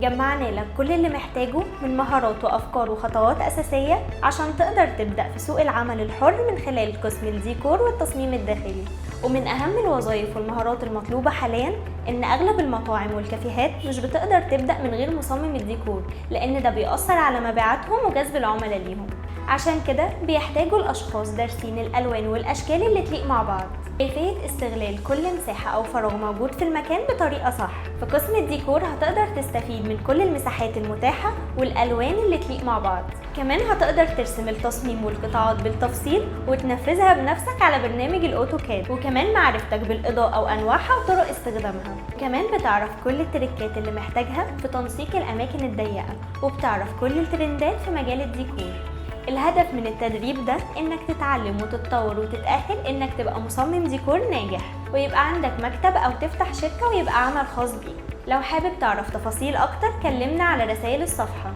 جمعنا لك كل اللي محتاجه من مهارات وأفكار وخطوات أساسية عشان تقدر تبدأ في سوق العمل الحر من خلال قسم الديكور والتصميم الداخلي. ومن أهم الوظائف والمهارات المطلوبة حاليا إن أغلب المطاعم والكافيهات مش بتقدر تبدأ من غير مصمم الديكور، لأن ده بيأثر على مبيعاتهم وجذب العملاء ليهم. عشان كده بيحتاجوا الأشخاص دارسين الألوان والأشكال اللي تليق مع بعض، كيفية استغلال كل مساحة أو فراغ موجود في المكان بطريقة صح. في قسم الديكور هتقدر تستفيد من كل المساحات المتاحة والألوان اللي تليق مع بعض. كمان هتقدر ترسم التصميم والقطاعات بالتفصيل وتنفذها بنفسك على برنامج الأوتوكاد، وكمان معرفتك بالإضاءة وأنواعها وطرق استخدامها. كمان بتعرف كل التريكات اللي محتاجها في تنسيق الأماكن الضيقة، وبتعرف كل الترندات في مجال الديكور. الهدف من التدريب ده انك تتعلم وتتطور وتتأهل انك تبقى مصمم ديكور ناجح، ويبقى عندك مكتب او تفتح شركة ويبقى عمل خاص بيك. لو حابب تعرف تفاصيل اكتر كلمنا على رسائل الصفحة.